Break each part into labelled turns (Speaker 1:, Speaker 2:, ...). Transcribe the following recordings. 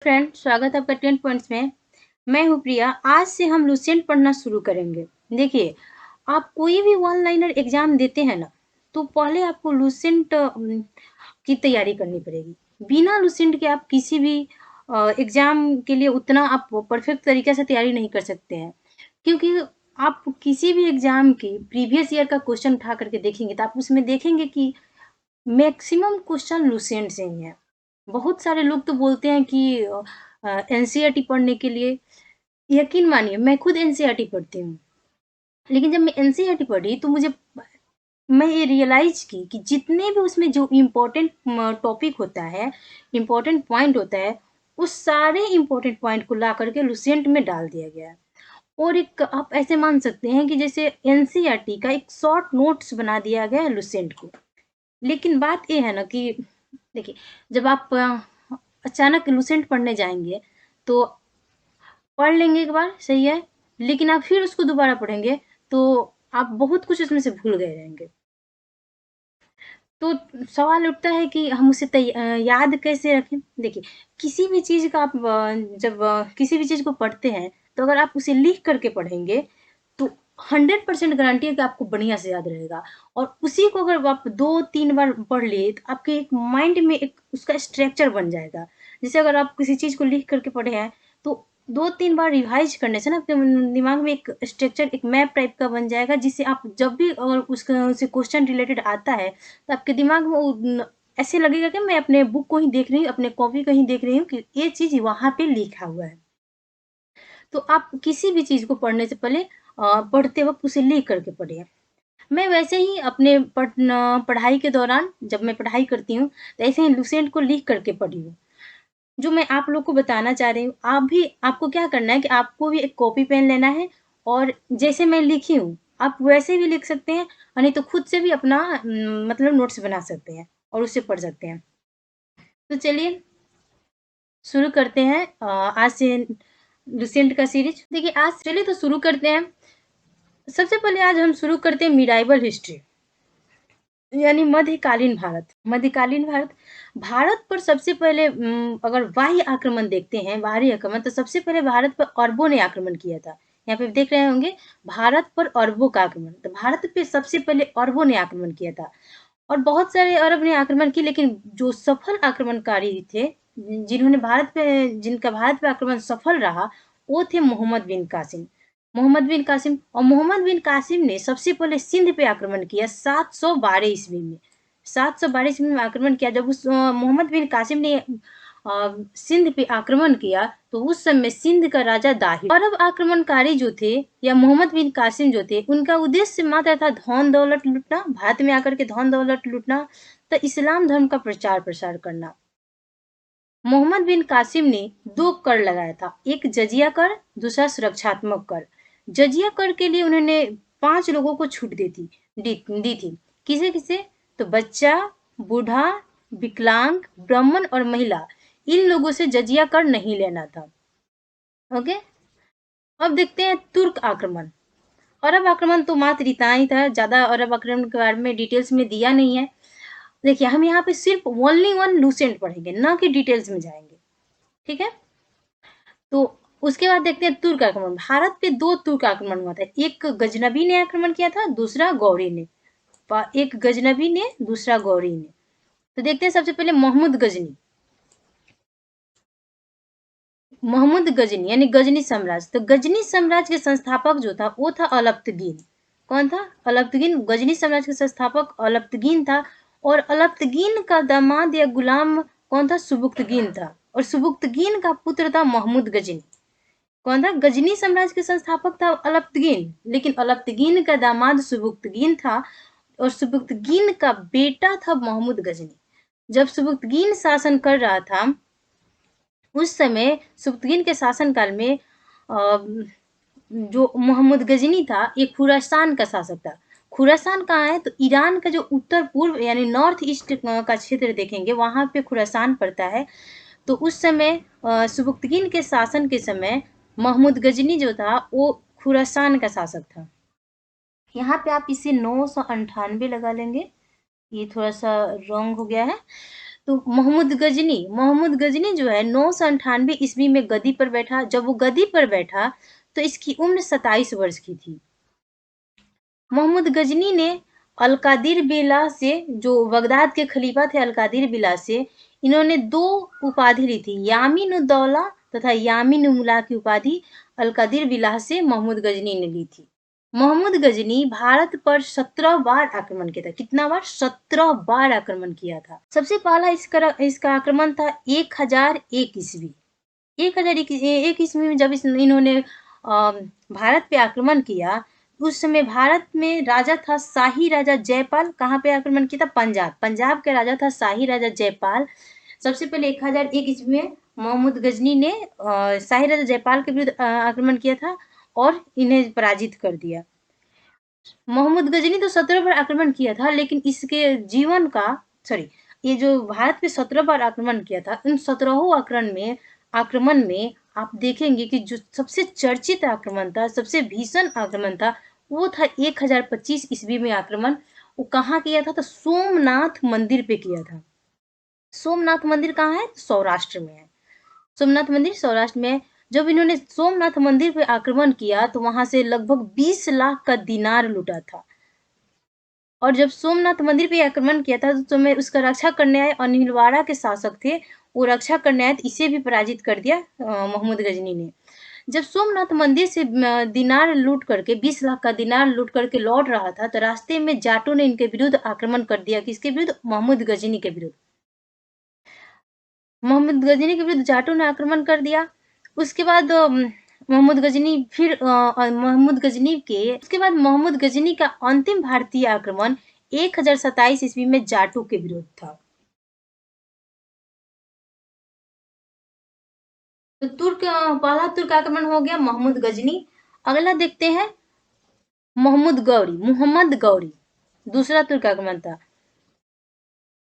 Speaker 1: Friend, स्वागत है आपका 10 पॉइंट्स में। मैं हूँ प्रिया। आज से हम लुसेंट पढ़ना शुरू करेंगे। देखिए, आप कोई भी वन लाइनर एग्जाम देते हैं ना, तो पहले आपको लुसेंट की तैयारी करनी पड़ेगी। बिना लुसेंट के आप किसी भी एग्जाम के लिए उतना आप परफेक्ट तरीके से तैयारी नहीं कर सकते हैं, क्योंकि आप किसी भी एग्जाम की प्रीवियस ईयर का क्वेश्चन उठा करके देखेंगे तो आप उसमें देखेंगे कि मैक्सिमम क्वेश्चन लुसेंट से ही है। बहुत सारे लोग तो बोलते हैं कि एनसीईआरटी पढ़ने के लिए, यकीन मानिए मैं खुद एनसीईआरटी पढ़ती हूँ। लेकिन जब मैं एनसीईआरटी पढ़ी तो मैं ये रियलाइज की कि जितने भी उसमें जो इम्पोर्टेंट टॉपिक होता है, इम्पोर्टेंट पॉइंट होता है, उस सारे इम्पोर्टेंट पॉइंट को ला करके लुसेंट में डाल दिया गया है। और एक आप ऐसे मान सकते हैं कि जैसे एनसीईआरटी का एक शॉर्ट नोट्स बना दिया गया है लुसेंट को। लेकिन बात ये है ना कि देखिए, जब आप अचानक लुसेंट पढ़ने जाएंगे तो पढ़ लेंगे एक बार, सही है, लेकिन आप फिर उसको दोबारा पढ़ेंगे तो आप बहुत कुछ उसमें से भूल गए रहेंगे। तो सवाल उठता है कि हम उसे याद कैसे रखें। देखिए, किसी भी चीज़ का आप जब किसी भी चीज़ को पढ़ते हैं तो अगर आप उसे लिख करके पढ़ेंगे तो 100% गारंटी है कि आपको बढ़िया से याद रहेगा। और उसी को अगर आप 2-3 बार पढ़ लिए तो आपके एक माइंड में एक उसका स्ट्रक्चर बन जाएगा। जैसे अगर आप किसी चीज़ को लिख करके पढ़े हैं तो 2-3 बार रिवाइज करने से ना आपके दिमाग में एक स्ट्रक्चर, एक मैप टाइप का बन जाएगा, जिससे आप जब भी अगर उसका उसे क्वेश्चन रिलेटेड आता है तो आपके दिमाग में ऐसे लगेगा कि मैं अपने बुक को ही देख रही हूँ, अपने कॉपी को ही देख रही हूँ कि ये चीज़ वहाँ पे लिखा हुआ है। तो आप किसी भी चीज़ को पढ़ने से पहले पढ़ते वक़्त उसे लिख करके पढ़िए। मैं वैसे ही अपने पढ़ाई के दौरान जब मैं पढ़ाई करती हूँ, तो ऐसे ही लुसेंट को लिख करके पढ़ी हूँ। जो मैं आप लोग को बताना चाह रही हूँ, आपको क्या करना है कि आपको भी एक कॉपी पेन लेना है और जैसे मैं लिखी हूँ, आप वैसे भी लिख सकते हैं और नहीं तो खुद से भी अपना मतलब नोट्स बना सकते हैं और उससे पढ़ सकते हैं। तो चलिए शुरू करते हैं आज से लुसेंट का सीरीज। देखिए, आज चलिए तो शुरू करते हैं। सबसे पहले आज हम शुरू करते हैं मिडाइवल हिस्ट्री, यानी मध्यकालीन भारत। मध्यकालीन भारत, भारत पर सबसे पहले अगर बाह्य आक्रमण देखते हैं, बाहरी आक्रमण, तो सबसे पहले भारत पर अरबों ने आक्रमण किया था। यहाँ पे देख रहे होंगे, भारत पर अरबों का आक्रमण, तो भारत पे सबसे पहले अरबों ने आक्रमण किया था। और बहुत सारे अरब ने आक्रमण की, लेकिन जो सफल आक्रमणकारी थे, जिनका भारत पे आक्रमण सफल रहा, वो थे मोहम्मद बिन कासिम। मोहम्मद बिन कासिम ने सबसे पहले सिंध पे आक्रमण किया 712 ईस्वी में। 712 ईस्वी में आक्रमण किया। जब उस मोहम्मद बिन कासिम ने सिंध पे आक्रमण किया तो उस समय सिंध का राजा दाहिर। अरब आक्रमणकारी जो थे या मोहम्मद बिन कासिम जो थे, उनका उद्देश्य मात्र था धन दौलत लूटना, भारत में आकर के धन दौलत लूटना, तो इस्लाम धर्म का प्रचार प्रसार करना। मोहम्मद बिन कासिम ने 2 कर लगाया था, एक जजिया कर, दूसरा सुरक्षात्मक कर। जजिया कर के लिए उन्होंने 5 लोगों को छूट दी थी। किसे किसे? तो बच्चा, बूढ़ा, विकलांग, ब्राह्मण और महिला, इन लोगों से जजिया कर नहीं लेना था। ओके, अब देखते हैं तुर्क आक्रमण। अरब आक्रमण तो मात्र इतना ही था, ज्यादा अरब आक्रमण के बारे में डिटेल्स में दिया नहीं है। देखिए, हम यहाँ पे सिर्फ ओनली वन लुसेंट पढ़ेंगे, ना कि डिटेल्स में जाएंगे, ठीक है। तो उसके बाद देखते हैं तुर्क आक्रमण। भारत पे 2 तुर्क आक्रमण हुआ था, एक गजनबी ने आक्रमण किया था, दूसरा गौरी ने। एक गजनबी ने, दूसरा गौरी ने। तो देखते हैं सबसे पहले मोहम्मद गजनी यानी गजनी साम्राज्य। तो गजनी साम्राज्य के संस्थापक जो था वो था अलप्तगीन। कौन था? अलप्तगीन। गजनी साम्राज्य के संस्थापक अलप्तगीन था। और अलप्तगीन का दामाद या गुलाम कौन था? सुबुक्तगीन था। और सुबुक्तगीन का पुत्र था महमूद गजनी। कौन था? गजनी साम्राज्य के संस्थापक था अलप्तगीन, लेकिन अलप्तगीन का दामाद सुबुक्तगीन था और सुबुक्तगीन का बेटा था महमूद गजनी। जब सुबुक्तगीन शासन कर रहा था, उस समय सुबुक्तगीन के शासनकाल में जो मोहम्मद गजनी था, ये खुरासान का शासक था। खुरासान कहाँ है? तो ईरान का जो उत्तर पूर्व यानी नॉर्थ ईस्ट का क्षेत्र देखेंगे, वहां पे खुरासान पड़ता है। तो उस समय सुबुक्तगीन के शासन के समय महमूद गजनी जो था वो खुरासान का शासक था। यहाँ पे आप इसे 998 लगा लेंगे, ये थोड़ा सा रॉन्ग हो गया है। तो मोहम्मद गजनी जो है 998 ईस्वी में गद्दी पर बैठा। जब वो गद्दी पर बैठा तो इसकी उम्र 27 वर्ष की थी। मोहम्मद गजनी ने अलकादिर बिला से, जो बगदाद के खलीफा थे अलकादिर बिला से, इन्होंने 2 उपाधि ली थी, यामीन उद्दौला तथा यामीन उमुला की उपाधि अलकादिर बिला से मोहम्मद गजनी ने ली थी। मोहम्मद गजनी भारत पर 17 बार आक्रमण किया था। कितना बार? 17 बार आक्रमण किया था। सबसे पहला इसका आक्रमण था 1001 ईस्वी। 1001 ईस्वी में जब इन्होंने भारत पे आक्रमण किया, उस समय भारत में राजा था शाही राजा जयपाल। कहाँ पे आक्रमण किया था? पंजाब। पंजाब के राजा था शाही राजा जयपाल। सबसे पहले 1001 ईस्वी में मोहम्मद गजनी ने शाही राजा जयपाल के विरुद्ध आक्रमण किया था और इन्हें पराजित कर दिया। मोहम्मद गजनी तो 17 बार आक्रमण किया था, लेकिन इसके जीवन का ये जो भारत पे 17 बार आक्रमण किया था, इन 17 आक्रमण में आप देखेंगे कि जो सबसे चर्चित आक्रमण था, सबसे भीषण आक्रमण था, वो था 1025 ईस्वी में आक्रमण। वो कहाँ किया था? तो सोमनाथ मंदिर पे किया था। सोमनाथ मंदिर कहाँ है? सौराष्ट्र में है। सोमनाथ मंदिर सौराष्ट्र में है। जब इन्होंने सोमनाथ मंदिर पे आक्रमण किया तो वहां से लगभग 20 लाख का दिनार लूटा था। और जब सोमनाथ मंदिर पे आक्रमण किया था तो मैं उसका रक्षा करने आए और नीलवाड़ा के शासक थे, वो रक्षा करने आए तो इसे भी पराजित कर दिया मोहम्मद गजनी ने। जब सोमनाथ मंदिर से दिनार लूट करके 20 लाख का दिनार लूट करके लौट रहा था तो रास्ते में जाटों ने इनके विरुद्ध आक्रमण कर दिया। किसके विरुद्ध? मोहम्मद गजनी के विरुद्ध। मोहम्मद गजनी के विरुद्ध जाटों ने आक्रमण कर दिया। उसके बाद मोहम्मद गजनी का अंतिम भारतीय आक्रमण 1027 ईस्वी में जाटों के विरुद्ध था। तो पहला तुर्क आक्रमण हो गया मोहम्मद गजनी। अगला देखते हैं मोहम्मद गौरी दूसरा तुर्क आक्रमण था।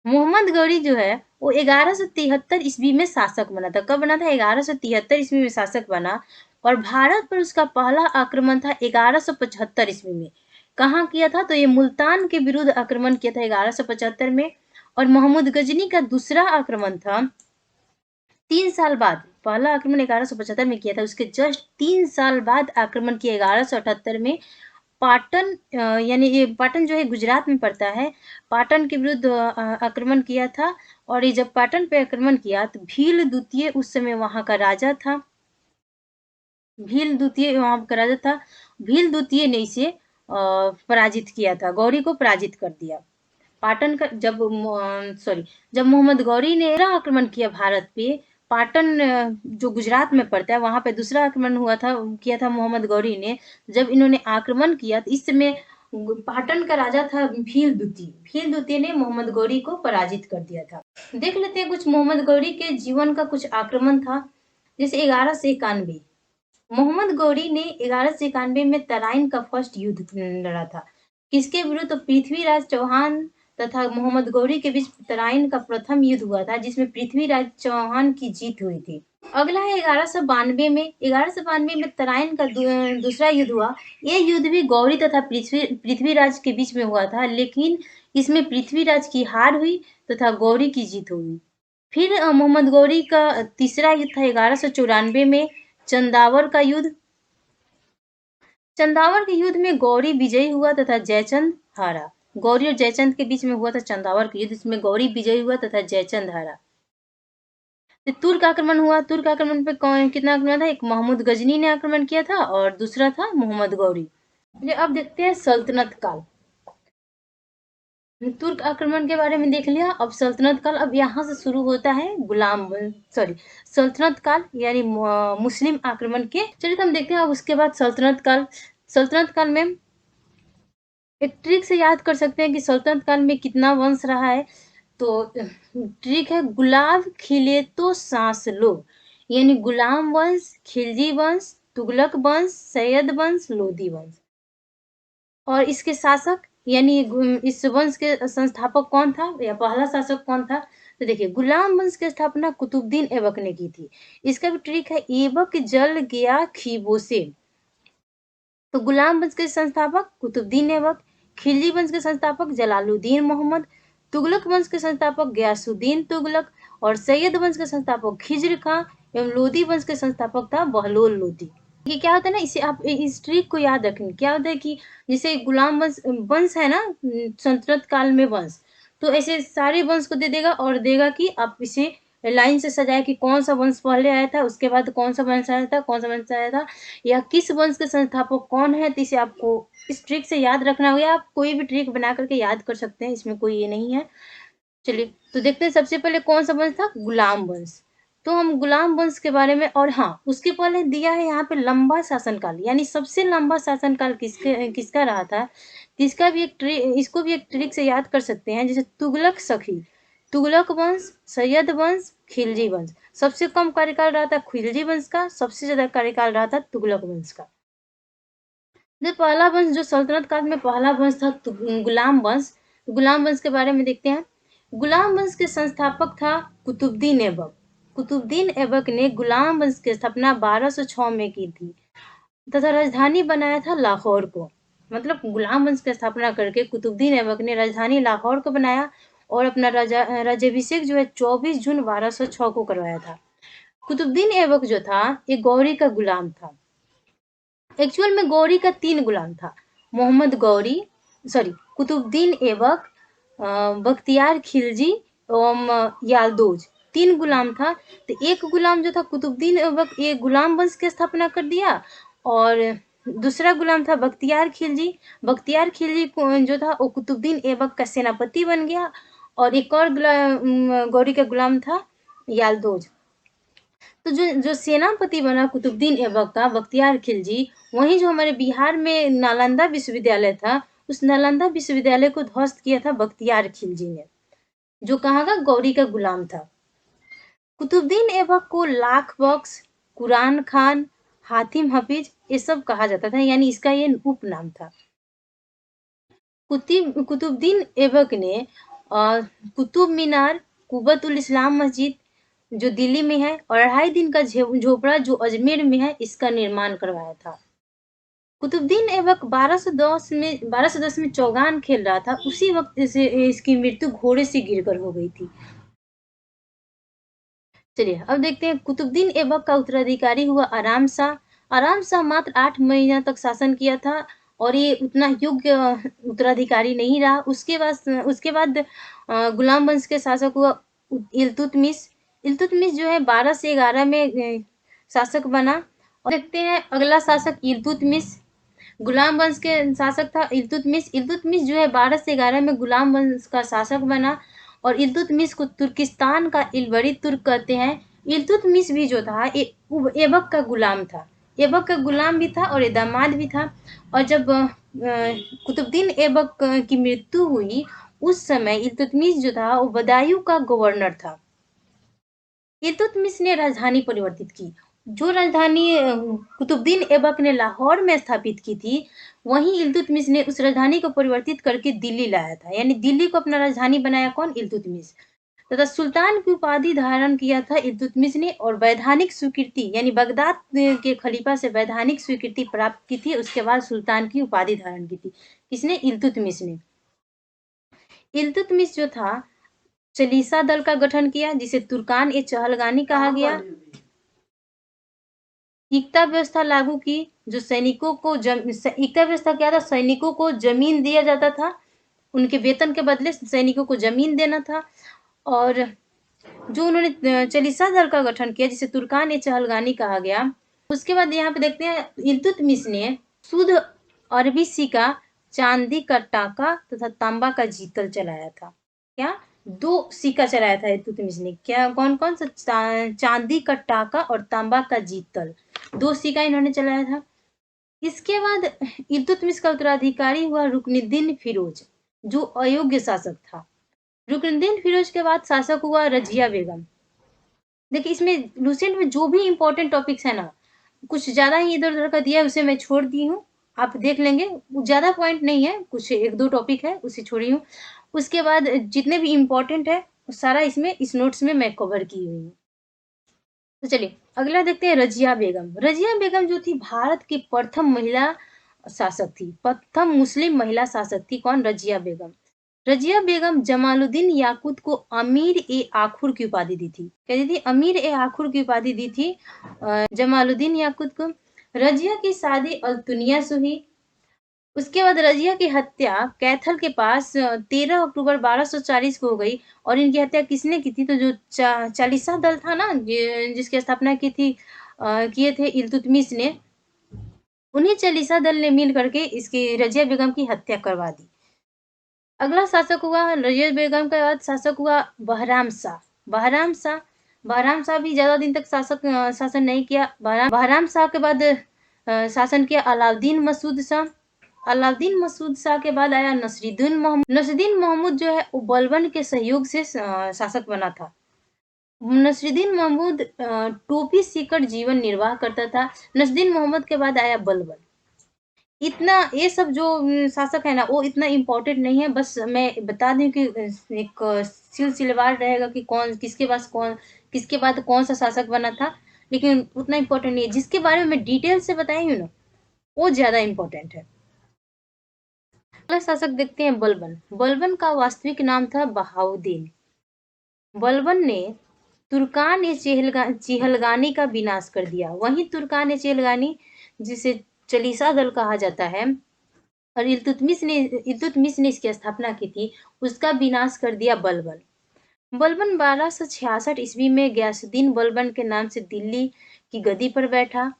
Speaker 1: मोहम्मद गौरी जो है वो 1173 ईस्वी में शासक बना था। कब बना था? 1173 ईस्वी में शासक बना। और भारत पर उसका पहला आक्रमण था 1175 ईस्वी में। कहाँ किया था? तो ये मुल्तान के विरुद्ध आक्रमण किया था 1175 में। और मोहम्मद गजनी का दूसरा आक्रमण था 3 साल बाद। पहला आक्रमण 1175 में किया था, उसके जस्ट 3 साल बाद आक्रमण किया 1178 में पाटन, यानी ये पाटन जो है गुजरात में पड़ता है, पाटन के विरुद्ध आक्रमण किया था। और ये जब पाटन पे आक्रमण किया तो भील द्वितीय उस समय वहां का राजा था। भील द्वितीय ने इसे पराजित किया था, गौरी को पराजित कर दिया। पाटन का जब मोहम्मद गौरी ने आक्रमण किया भारत पे, पाटन जो गुजरात में पड़ता है वहां पे दूसरा आक्रमण किया था मोहम्मद गौरी ने। जब इन्होंने आक्रमण किया तो इस समय पाटन का राजा था भील द्वितीय ने मोहम्मद गौरी को पराजित कर दिया था। देख लेते हैं कुछ मोहम्मद गौरी के जीवन का कुछ आक्रमण था। जैसे 1191 मोहम्मद गौरी ने 1191 में तराइन का फर्स्ट युद्ध लड़ा था। किसके विरुद्ध? तो पृथ्वीराज चौहान तथा मोहम्मद गौरी के बीच तराइन का प्रथम युद्ध हुआ था, जिसमें पृथ्वीराज चौहान की जीत हुई थी। अगला है 1192 में तराइन का दूसरा युद्ध हुआ। ये युद्ध भी गौरी तथा पृथ्वीराज के बीच में हुआ था, लेकिन इसमें पृथ्वीराज की हार हुई तथा गौरी की जीत हुई। फिर मोहम्मद गौरी का तीसरा युद्ध था 1194 में चंदावर का युद्ध। चंदावर के युद्ध में गौरी विजयी हुआ तथा जयचंद हारा। गौरी और जयचंद के बीच में हुआ था चंदावर का युद्ध, इसमें गौरी विजयी हुआ तथा जयचंद हारा। तुर्क आक्रमण हुआ। तुर्क आक्रमण पे कितना आक्रमण था? एक मोहम्मद गजनी ने आक्रमण किया था और दूसरा था मोहम्मद गौरी। अब देखते हैं सल्तनत काल। तुर्क आक्रमण के बारे में देख लिया। अब सल्तनत काल, अब यहाँ से शुरू होता है सल्तनत काल यानी मुस्लिम आक्रमण के। चलिए हम देखते हैं अब उसके बाद सल्तनत काल। सल्तनत काल में एक ट्रिक से याद कर सकते हैं कि सल्तनत काल में कितना वंश रहा है। तो ट्रिक है गुलाब खिले तो सांस लो, यानी गुलाम वंश, खिलजी वंश, तुगलक वंश, सैयद वंश, लोधी वंश। और इसके शासक यानी इस वंश के संस्थापक कौन था या पहला शासक कौन था? तो देखिए गुलाम वंश की स्थापना कुतुबुद्दीन ऐबक ने की थी। इसका भी ट्रिक है ऐबक जल गया खीबों से। तो गुलाम वंश के संस्थापक कुतुबुद्दीन ऐबक, खिलजी वंश के संस्थापक जलालुद्दीन मोहम्मद, तुगलक वंश के संस्थापक गयासुद्दीन तुगलक और सैयद वंश के संस्थापक खिज्र खां एवं लोदी वंश के संस्थापक था बहलोल लोदी। ये क्या होता है ना, इसे आप इस ट्रिक को याद रखेंगे। क्या होता है कि जैसे गुलाम वंश वंश है ना, सल्तनत काल में वंश, तो ऐसे सारे वंश को दे देगा और देगा कि आप इसे लाइन से सजाए कि कौन सा वंश पहले आया था, उसके बाद कौन सा वंश आया था, कौन सा वंश आया था, या किस वंश के संस्थापक कौन है। तो इसे आपको इस ट्रिक से याद रखना होगा। आप कोई भी ट्रिक बना करके याद कर सकते हैं, इसमें कोई ये नहीं है। चलिए तो देखते हैं सबसे पहले कौन सा वंश था, गुलाम वंश। तो हम गुलाम वंश के बारे में, और हाँ उसके पहले दिया है यहाँ पे लंबा शासनकाल, यानी सबसे लंबा शासनकाल किसका रहा था। इसका भी एक ट्रिक, इसको भी एक ट्रिक से याद कर सकते हैं। जैसे तुगलक सखी, तुगलक वंश, सैयद वंश, खिलजी वंश। सबसे कम कार्यकाल रहा था खिलजी वंश का, सबसे ज्यादा कार्यकाल रहा था तुगलक वंश का। जो पहला वंश, जो सल्तनत काल में पहला वंश था गुलाम वंश। गुलाम वंश के बारे में देखते हैं। गुलाम वंश के संस्थापक था कुतुबुद्दीन ऐबक। कुतुबुद्दीन ऐबक ने गुलाम वंश की स्थापना 1206 में की थी तथा राजधानी बनाया था लाहौर को। मतलब गुलाम वंश की स्थापना करके कुतुबुद्दीन ऐबक ने राजधानी लाहौर को बनाया और अपना राज्याभिषेक जो है 24 जून 1206 को करवाया था। कुतुबुद्दीन ऐबक जो था ये गौरी का गुलाम था। एक्चुअल में गौरी का 3 गुलाम था, मोहम्मद गौरी, सॉरी कुतुबुद्दीन ऐबक, बख्तियार खिलजी एवं यालदोज, 3 गुलाम था। तो एक गुलाम जो था कुतुबुद्दीन ऐबक, ये गुलाम वंश की स्थापना कर दिया, और दूसरा गुलाम था बख्तियार खिलजी। बख्तियार खिलजी जो था वो कुतुबुद्दीन ऐबक का सेनापति बन गया, और एक और गौरी का गुलाम था यालदोज। तो जो जो सेनापति बना कुतुबुद्दीन ऐबक का बख्तियार खिलजी, वहीं जो हमारे बिहार में नालंदा विश्वविद्यालय था, उस नालंदा विश्वविद्यालय को ध्वस्त किया था बख्तियार खिलजी ने, जो कहाँ का, गौरी का गुलाम था। कुतुबुद्दीन ऐबक को लाख बख्श, कुरान खान, हातिम हफीज ये सब कहा जाता था, यानी इसका ये उपनाम था। कुतुबुद्दीन ऐबक ने कुतुब मीनार, कुबतुल इस्लाम मस्जिद जो दिल्ली में है, और 2.5 दिन का झोपड़ा जो अजमेर में है, इसका निर्माण करवाया था। कुतुबुद्दीन ऐबक 1210 में चौगान खेल रहा था, उसी वक्त इसकी मृत्यु घोड़े से गिरकर हो गई थी। चलिए अब देखते हैं कुतुबुद्दीन ऐबक का उत्तराधिकारी हुआ आराम शाह। आराम शाह मात्र 8 महीना तक शासन किया था और ये उतना योग्य उत्तराधिकारी नहीं रहा। उसके बाद गुलाम वंश के शासक हुआ इल्तुतमिश। इल्तुतमिश जो है 12 से 11 में शासक बना। और देखते हैं अगला शासक इल्तुतमिश। गुलाम वंश के शासक था इल्तुतमिश। इल्तुतमिश जो है 12 से 11 में गुलाम वंश का शासक बना, और इल्तुतमिश को तुर्किस्तान का इलबरी तुर्क कहते हैं। इल्तुतमिश भी जो था ऐबक का गुलाम था। ऐबक का गुलाम भी था और ये दामाद भी था। और जब कुतुबुद्दीन ऐबक की मृत्यु हुई, उस समय इल्तुतमिश जो था वो बदायूं का गवर्नर था। इल्तुतमिश ने राजधानी परिवर्तित की। जो राजधानी कुतुबुद्दीन ऐबक ने लाहौर में स्थापित की थी, वहीं इल्तुतमिश ने उस राजधानी को परिवर्तित करके दिल्ली लाया था। यानी दिल्ली को अपना राजधानी बनाया कौन, इल्तुतमिश। तथा सुल्तान की उपाधि धारण किया था इल्तुतमिश ने, और वैधानिक स्वीकृति यानी बगदाद के खलीफा से वैधानिक स्वीकृति प्राप्त की थी। उसके बाद सुल्तान की उपाधि धारण की थी, किसने, इल्तुतमिश ने। इल्तुतमिश जो था चालीसा दल का गठन किया, जिसे तुर्कान ए चहलगानी कहा गया। एकता व्यवस्था लागू की, जो सैनिकों को एकता व्यवस्था क्या था, सैनिकों को जमीन दिया जाता था, उनके वेतन के बदले सैनिकों को जमीन देना था। और जो उन्होंने चालीसा दल का गठन किया, जिसे तुर्कान ए चहलगानी कहा गया। उसके बाद यहाँ पे देखते हैं इल्तुतमिश ने शुद्ध अरबी सिक्का, चांदी का टाका तथा तांबा का जीतल चलाया था। क्या, 2 सिक्का चलाया था इल्तुतमिश ने। क्या, कौन कौन सा, चांदी का टाका और तांबा का जीतल, 2 सिक्का इन्होंने चलाया था। इसके बाद इल्तुतमिश का उत्तराधिकारी हुआ रुकनुद्दीन फिरोज, जो अयोग्य शासक था। रुकनुद्दीन फिरोज के बाद शासक हुआ रजिया बेगम। देखिए इसमें लुसेंट में जो भी इंपॉर्टेंट टॉपिक्स है ना, कुछ ज्यादा ही इधर उधर का दिया है, उसे मैं छोड़ दी हूँ, आप देख लेंगे। ज्यादा पॉइंट नहीं है, कुछ 1-2 टॉपिक है, उसे छोड़ी हूँ। उसके बाद जितने भी इम्पोर्टेंट है सारा इसमें इस नोट्स में मैं कवर की हुई हूँ। तो चलिए अगला देखते हैं रजिया बेगम। रजिया बेगम जो थी भारत की प्रथम महिला शासक थी, प्रथम मुस्लिम महिला शासक थी। कौन, रजिया बेगम। रजिया बेगम जमालुद्दीन याकूत को अमीर ए आखुर की उपाधि दी थी। क्या दी थी? अमीर ए आखुर की उपाधि दी थी जमालुद्दीन याकूत को। रजिया की शादी अल्तुनिया से हुई। उसके बाद रजिया की हत्या कैथल के पास 13 अक्टूबर 1240 को हो गई। और इनकी हत्या किसने की थी? तो जो चालीसा दल था ना, जिसकी स्थापना की थी किए थे इल्तुतमिश ने, उन्हीं चालीसा दल ने मिल करके इसकी रजिया बेगम की हत्या करवा दी। अगला शासक हुआ रजिया बेगम के बाद शासक हुआ बहराम शाह। बहराम शाह भी ज्यादा दिन तक शासन नहीं किया। बहराम शाह के बाद शासन किया अलाउद्दीन मसूद शाह। अलाउद्दीन मसूद शाह के बाद आया नसरुद्दीन मोहम्मद। नसरुद्दीन मोहम्मद जो है वो बलबन के सहयोग से शासक बना था। नसरुद्दीन मोहम्मद टोपी सीकर जीवन निर्वाह करता था। नसरुद्दीन मोहम्मद के बाद आया बलबन। इतना ये सब जो शासक है ना, वो इतना इम्पोर्टेंट नहीं है। बस मैं बता दूं कि एक सिलसिलेवार रहेगा कि किसके बाद कौन सा शासक बना था, लेकिन उतना इम्पोर्टेंट नहीं है। जिसके बारे में मैं डिटेल से बताई हूँ ना, वो ज्यादा इम्पोर्टेंट है। अगला शासक देखते हैं बलबन। बलबन का वास्तविक नाम था बहाउद्दीन। बलबन ने तुर्कान ए चिहलगानी का विनाश कर दिया। वहीं तुर्कान ए चिहलगानी, जिसे चालीसा दल कहा जाता है, और इल्तुतमिश ने इसकी स्थापना की थी, उसका विनाश कर दिया बलबन। बलबन 1266 ईस्वी में गयासुद्दीन बलबन के नाम से दिल्ली की गद्दी पर बैठा।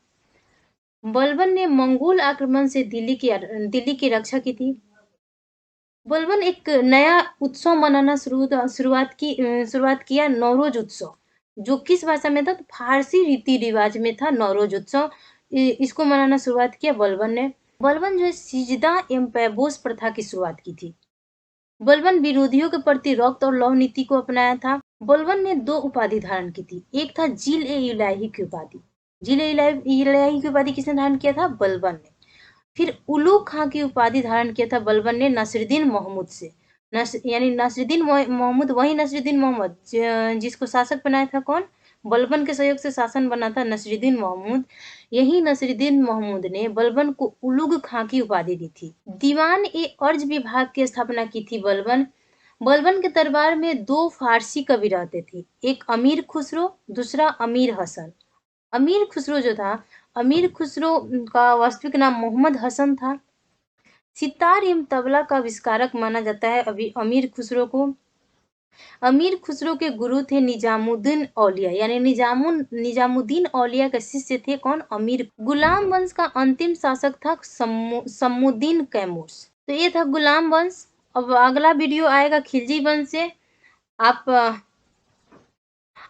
Speaker 1: बलबन ने मंगोल आक्रमण से दिल्ली की रक्षा की थी। बलबन एक नया उत्सव मनाना शुरुआत किया, नौरोज उत्सव, जो किस भाषा में था? तो फारसी रीति रिवाज में था नौरोज उत्सव। इसको मनाना शुरुआत किया बलबन ने। बलबन जो है सिजदा एवं पैबोस प्रथा की शुरुआत की थी। बलबन विरोधियों के प्रति रक्त और लौह नीति को अपनाया था। बलबन ने 2 उपाधि धारण की थी। एक था जिल ए इलाही की उपाधि। जिल ए इलाही की उपाधि किसने धारण किया था? बलबन ने। फिर उलू खां की उपाधि धारण किया था बलबन ने नसरुद्दीन मोहम्मद से। यानी नसरुद्दीन मोहम्मद, वही नसरुद्दीन मोहम्मद जिसको शासक बनाया था कौन? बलबन के सहयोग से शासन बना था नसरुद्दीन मोहम्मद। यही नसरुद्दीन मोहम्मद ने बलबन को उलुग खां की उपाधि दी थी। दीवान ए अर्ज विभाग की स्थापना की थी बलबन। बलबन के दरबार में 2 फारसी कवि रहते थे, एक अमीर खुसरो, दूसरा अमीर हसन। अमीर खुसरो जो था, अमीर खुसरो का वास्तविक नाम मोहम्मद हसन था। सितार एवं तबला का आविष्कारक माना जाता है अमीर खुसरो को। अमीर खुसरो के गुरु थे निजामुद्दीन औलिया, यानी निजामुद्दीन औलिया के शिष्य थे कौन? अमीर। गुलाम वंश का अंतिम शासक था सम्मुद्दीन कैमूर। तो ये था गुलाम वंश। अब अगला वीडियो आएगा खिलजी वंश से।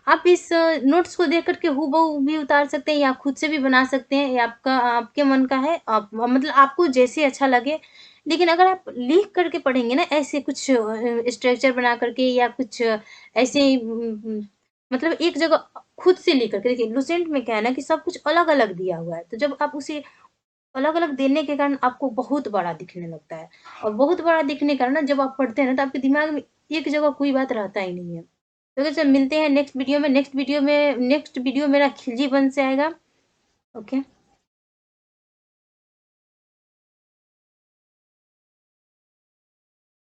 Speaker 1: आप इस नोट्स को देख करके हूबहू भी उतार सकते हैं या खुद से भी बना सकते हैं। ये आपके मन का है, आप मतलब आपको जैसे अच्छा लगे। लेकिन अगर आप लिख करके पढ़ेंगे ना, ऐसे कुछ स्ट्रक्चर बना करके या कुछ ऐसे मतलब एक जगह खुद से लिख करके, देखिए लुसेंट में क्या है ना कि सब कुछ अलग अलग दिया हुआ है। तो जब आप उसे अलग अलग देने के कारण आपको बहुत बड़ा दिखने लगता है। और बहुत बड़ा दिखने के कारण ना, जब आप पढ़ते हैं ना, तो आपके दिमाग में एक जगह कोई बात रहता ही नहीं है। तो वैसे मिलते हैं नेक्स्ट वीडियो में। नेक्स्ट वीडियो मेरा खिलजी वंश से आएगा। ओके।